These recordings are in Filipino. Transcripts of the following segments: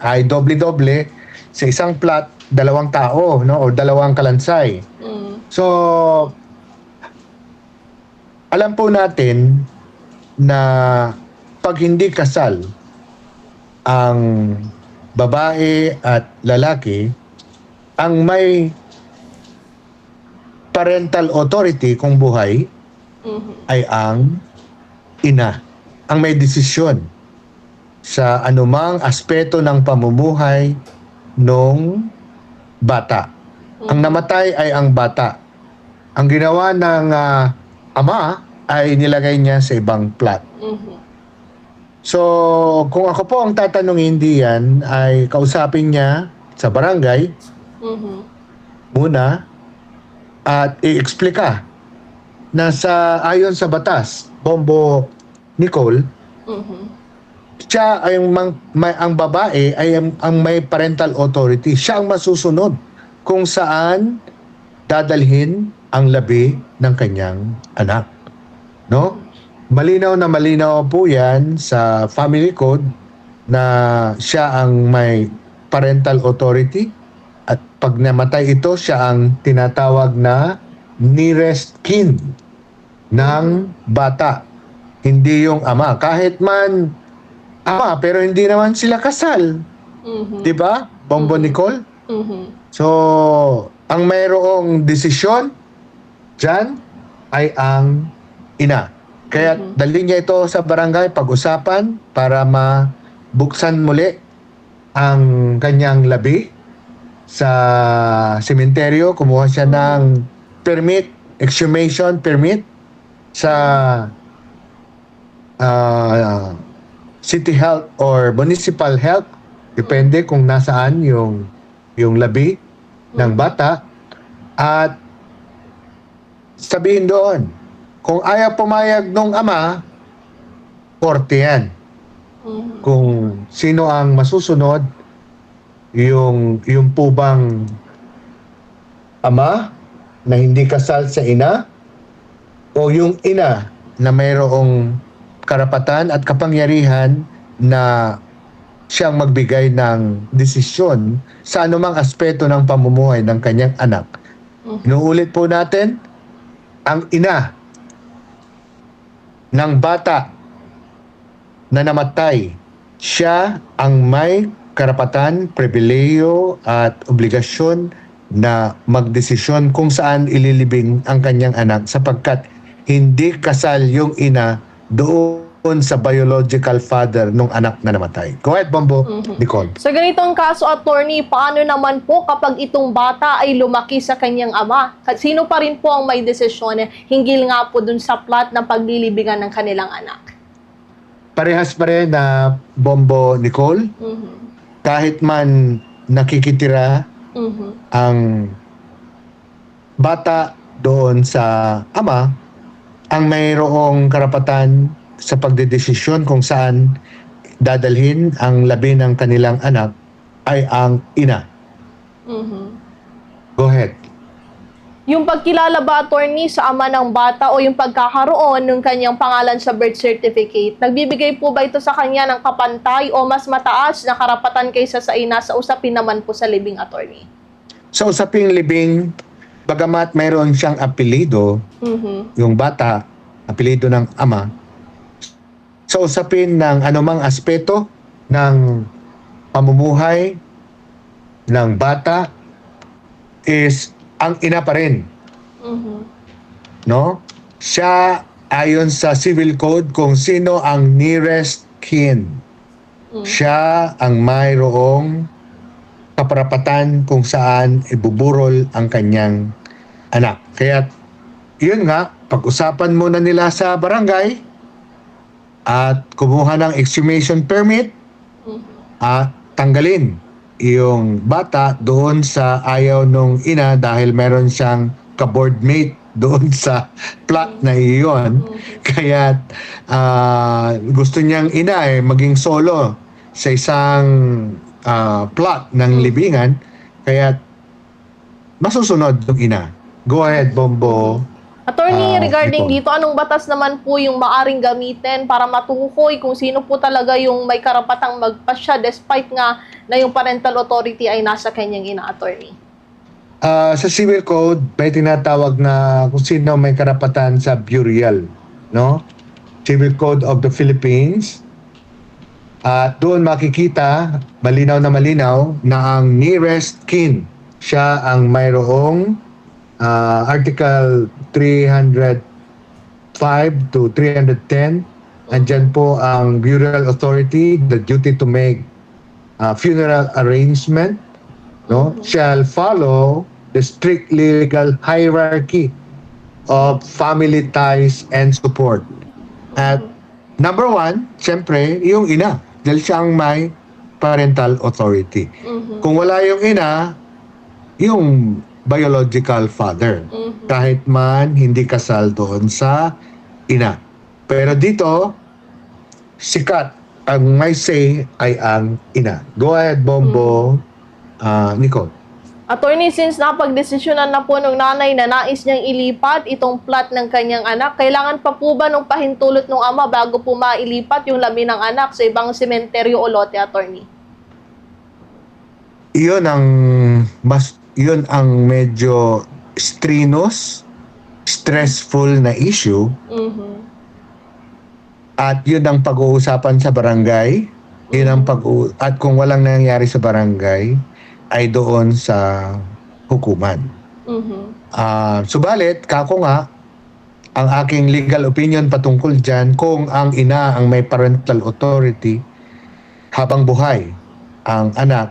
ay doble-doble sa isang plot, dalawang tao, no, o dalawang kalansay. So, alam po natin na pag hindi kasal ang babae at lalaki, ang may parental authority kung buhay ay ang ina. Ang may desisyon sa anumang aspeto ng pamumuhay nung bata. Ang namatay ay ang bata. Ang ginawa ng ama ay nilagay niya sa ibang plot. So, kung ako po ang tatanungin diyan, ay kausapin niya sa barangay muna at i-explika na ayon sa batas, Bombo Nicole, siya ay ang babae ay ang may parental authority. Siya ang masusunod kung saan dadalhin ang labi ng kanyang anak. No? Malinaw na malinaw po yan sa family code na siya ang may parental authority at pag namatay ito, siya ang tinatawag na nearest kin ng bata. Hindi yung ama. Kahit man ama, pero hindi naman sila kasal. Di ba? Bombo Nicole? So, ang mayroong desisyon dyan ay ang ina. Kaya dali niya ito sa barangay, pag-usapan para mabuksan muli ang kanyang labi sa sementeryo. Kumuha siya ng permit, exhumation permit sa city health or municipal health. Depende kung nasaan yung labi ng bata. At sabihin doon, kung ayaw pumayag nung ama, korte yan. Kung sino ang masusunod, yung po bang ama na hindi kasal sa ina o yung ina na mayroong karapatan at kapangyarihan na siyang magbigay ng desisyon sa anumang aspeto ng pamumuhay ng kanyang anak. Inuulit po natin, ang ina ng bata na namatay, siya ang may karapatan, pribileyo at obligasyon na magdesisyon kung saan ililibing ang kanyang anak sapagkat hindi kasal yung ina doon sa biological father nung anak na namatay. Go ahead, Bombo Nicole. Sa ganitong kaso, attorney, paano naman po kapag itong bata ay lumaki sa kanyang ama? Sino pa rin po ang may desisyon hinggil nga po dun sa plot ng paglilibingan ng kanilang anak? Parehas pa rin na Bombo Nicole. Kahit man nakikitira ang bata doon sa ama, ang mayroong karapatan sa pagdedesisyon kung saan dadalhin ang labi ng kanilang anak ay ang ina. Go ahead. Yung pagkilala ba, attorney, sa ama ng bata o yung pagkakaroon ng kanyang pangalan sa birth certificate, nagbibigay po ba ito sa kanya ng kapantay o mas mataas na karapatan kaysa sa ina sa usapin naman po sa libing, attorney? Sa usaping libing, bagamat mayroon siyang apelido, yung bata, apelido ng ama, sa usapin ng anumang aspeto ng pamumuhay ng bata is ang ina pa rin. No? Siya ayon sa civil code kung sino ang nearest kin. Siya ang mayroong kaparapatan kung saan ibuburol ang kanyang anak. Kaya yun nga, pag-usapan muna nila sa barangay at kumuha ng exhumation permit at tanggalin yung bata doon sa ayaw nung ina dahil meron siyang ka-board mate doon sa plot na iyon. Kaya gusto niyang ina maging solo sa isang plot ng libingan. Kaya masusunod yung ina. Go ahead, Bombo Attorney, regarding Nicole. dito, anong batas naman po yung maaring gamitin para matukoy kung sino po talaga yung may karapatang magpasya despite nga na yung parental authority ay nasa kanyang ina, attorney? Sa Civil Code, may tinatawag na kung sino may karapatan sa burial, no? Civil Code of the Philippines. At doon makikita, malinaw na ang nearest kin, siya ang mayroong Article 305 to 310. Andyan po ang burial authority, the duty to make funeral arrangement, no, shall follow the strict legal hierarchy of family ties and support. At number one, siyempre, yung ina. Dahil siya ang may parental authority. Kung wala yung ina, yung biological father. Kahit man hindi kasal doon sa ina. Pero dito, sikat ang may say ay ang ina. Go ahead, Bombo. Nicole. Attorney, since napagdesisyonan na po ng nanay na nais niyang ilipat itong plot ng kanyang anak, kailangan pa po ba nung pahintulot ng ama bago po mailipat yung labi ng anak sa ibang sementeryo o lote, attorney? Yun ang medyo stressful na issue. At yun ang pag-uusapan sa barangay. At kung walang nangyari sa barangay, ay doon sa hukuman. Subalit, kako nga, ang aking legal opinion patungkol dyan, kung ang ina ang may parental authority, habang buhay ang anak,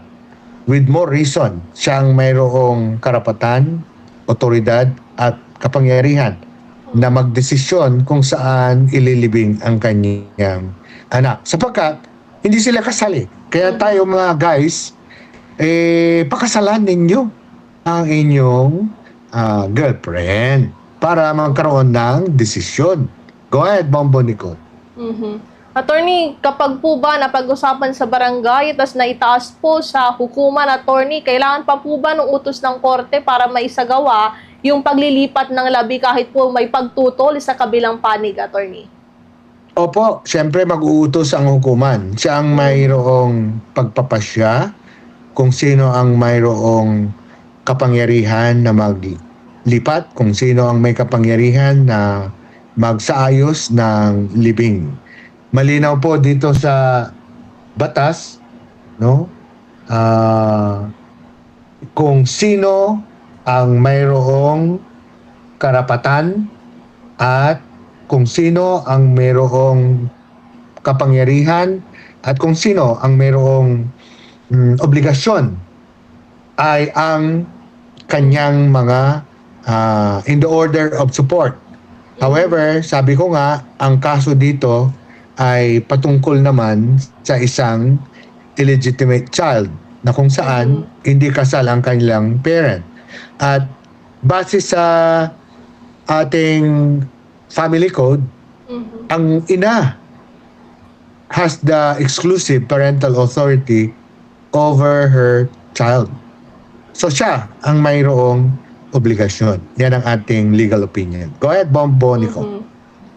with more reason, siyang mayroong karapatan, otoridad, at kapangyarihan na magdesisyon kung saan ililibing ang kanyang anak. Sapagkat, hindi sila kasali. Kaya tayo mga guys, pakasalan ninyo ang inyong girlfriend para magkaroon ng desisyon. Go ahead, Bombo Nicole. Attorney, kapag po ba napag-usapan sa barangay tas naitaas po sa hukuman, attorney, kailangan pa po ba ng utos ng korte para maisagawa yung paglilipat ng labi kahit po may pagtutol sa kabilang panig, attorney? Opo, siyempre mag-uutos ang hukuman. Siya ang mayroong pagpapasya kung sino ang mayroong kapangyarihan na maglipat, kung sino ang may kapangyarihan na magsaayos ng libing. Malinaw po dito sa batas, no? Kung sino ang mayroong karapatan at kung sino ang mayroong kapangyarihan at kung sino ang mayroong obligasyon ay ang kanyang mga in the order of support. However, sabi ko nga, ang kaso dito ay patungkol naman sa isang illegitimate child na kung saan hindi kasal ang kanilang parent. At base sa ating family code, ang ina has the exclusive parental authority over her child. So siya ang mayroong obligasyon. Yan ang ating legal opinion. Go ahead, Bombo Nicole.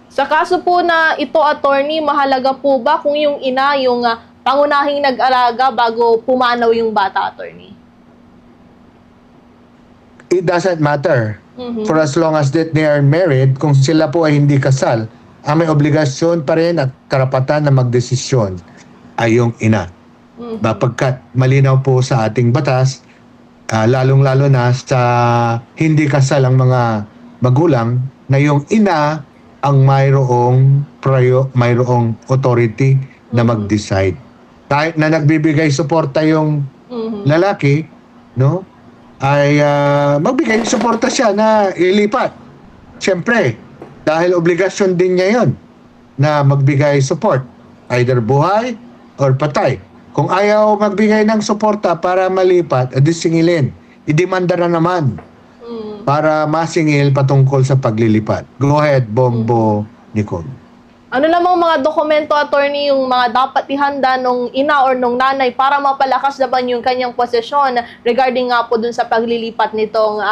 Sa kaso po na ito, attorney, mahalaga po ba kung yung ina yung pangunahing nag-alaga bago pumanaw yung bata, attorney? It doesn't matter. For as long as that they are married, kung sila po ay hindi kasal, ang may obligasyon pa rin at karapatan na magdesisyon ay yung ina. Bapagkat malinaw po sa ating batas, lalong-lalo na sa hindi kasal ang mga magulang, na yung ina ang mayroong authority na mag-decide. Kahit na nagbibigay suporta yung lalaki, no, ay magbigay suporta siya na ilipat. Siyempre, dahil obligasyon din niya yon na magbigay support, either buhay or patay. Kung ayaw magbigay ng suporta para malipat, edi singilin. Idemanda na naman para masingil patungkol sa paglilipat. Go ahead, Bombo Nicole. Ano namang mga dokumento, attorney, yung mga dapat ihanda nung ina or nung nanay para mapalakas naman yung kanyang posisyon regarding nga po dun sa paglilipat nitong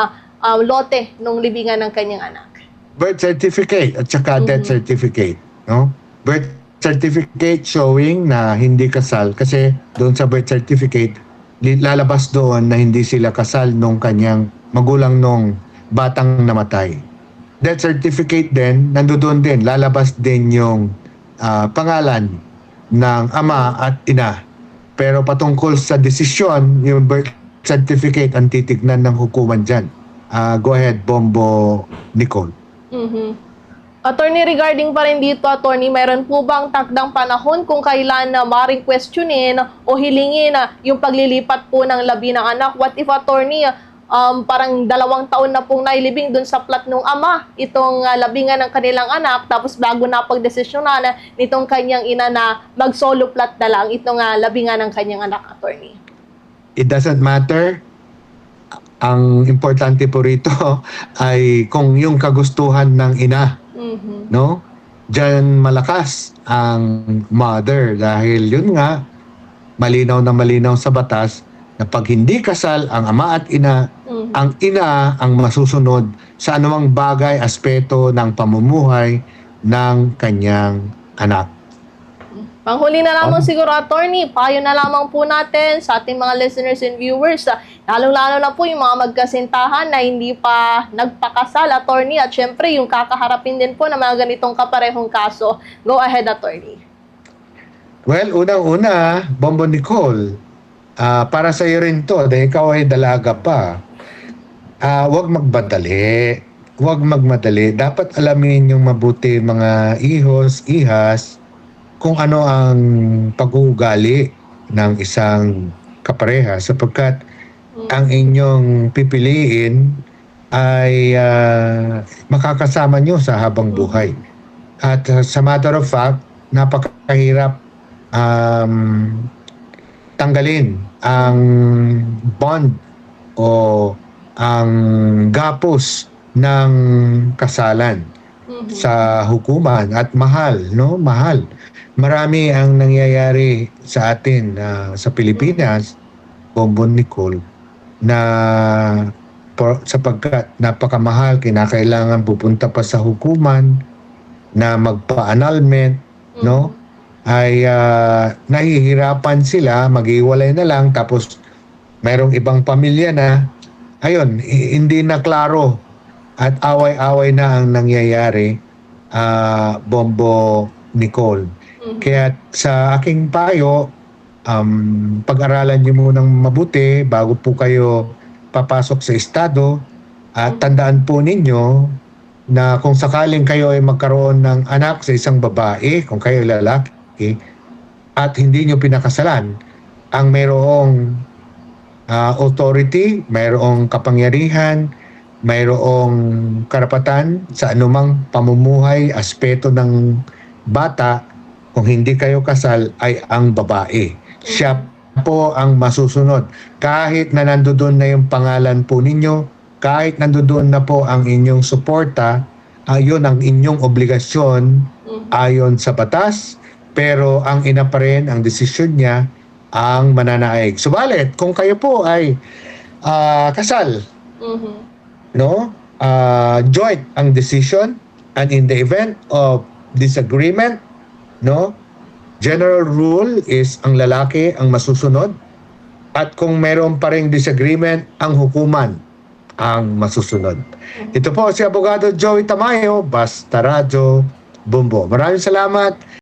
lote nung libingan ng kanyang anak? birth certificate at saka death certificate, no? Birth certificate showing na hindi kasal kasi doon sa birth certificate lalabas doon na hindi sila kasal nung kanyang magulang nung batang namatay. Death certificate din, nandoon din, lalabas din yung pangalan ng ama at ina. Pero patungkol sa desisyon, yung birth certificate ang titignan ng hukuman dyan. Go ahead, Bombo Nicole. Attorney, regarding pa rin dito, attorney, meron po bang takdang panahon kung kailan na maring questionin o hilingin yung paglilipat po ng labi ng anak? What if, attorney, parang 2 taon na pong nailibing dun sa plat ng ama itong labingan ng kanilang anak, tapos bago na pagdesisyonan nitong kanyang ina na mag-solo plat na lang itong labingan ng kanyang anak, attorney? It doesn't matter. Ang importante po rito ay kung yung kagustuhan ng ina, no? Diyan malakas ang mother dahil yun nga, malinaw na malinaw sa batas na pag hindi kasal ang ama at ina, ang ina ang masusunod sa anumang bagay, aspeto ng pamumuhay ng kanyang anak. Panghuli na lamang siguro, attorney, payo na lamang po natin sa ating mga listeners and viewers, lalong-lalo na po yung mga magkasintahan na hindi pa nagpakasal, attorney, at syempre yung kakaharapin din po ng mga ganitong kaparehong kaso. Go ahead, attorney. Well, unang-una, Bombo Nicole, para sa iyo rin to, dahil ikaw ay dalaga pa, huwag magmadali. Huwag magmadali. Dapat alamin yung mabuti mga ihas, kung ano ang pag-uugali ng isang kapareha sapagkat ang inyong pipiliin ay makakasama nyo sa habang buhay. At sa matter of fact, napakahirap tanggalin ang bond o ang gapos ng kasalan sa hukuman at mahal, no? Mahal. Marami ang nangyayari sa atin sa Pilipinas, Bombo Nicole, na sapagkat napakamahal, kinakailangan pupunta pa sa hukuman na magpa-annulment, no? Ay nahihirapan sila, maghiwalay na lang, tapos mayroong ibang pamilya na, ayun, hindi na klaro at away-away na ang nangyayari, Bombo Nicole. Kaya sa aking payo, pag-aralan niyo munang mabuti bago po kayo papasok sa estado at tandaan po ninyo na kung sakaling kayo ay magkaroon ng anak sa isang babae, kung kayo lalaki, at hindi niyo pinakasalan, ang mayroong authority, mayroong kapangyarihan, mayroong karapatan sa anumang pamumuhay, aspeto ng bata, kung hindi kayo kasal ay ang babae. Siya po ang masusunod. Kahit na nandoon na yung pangalan po ninyo, kahit nandoon na po ang inyong suporta, ayon ang inyong obligasyon ayon sa batas, pero ang ina pa rin, ang desisyon niya, ang mananaig. Subalit, kung kayo po ay kasal, no? Joint ang decision, and in the event of disagreement, no? General rule is ang lalaki ang masusunod, at kung mayroon pa ring disagreement, ang hukuman ang masusunod. Ito po si Abogado Joey Tamayo, Basta Radyo Bombo. Maraming salamat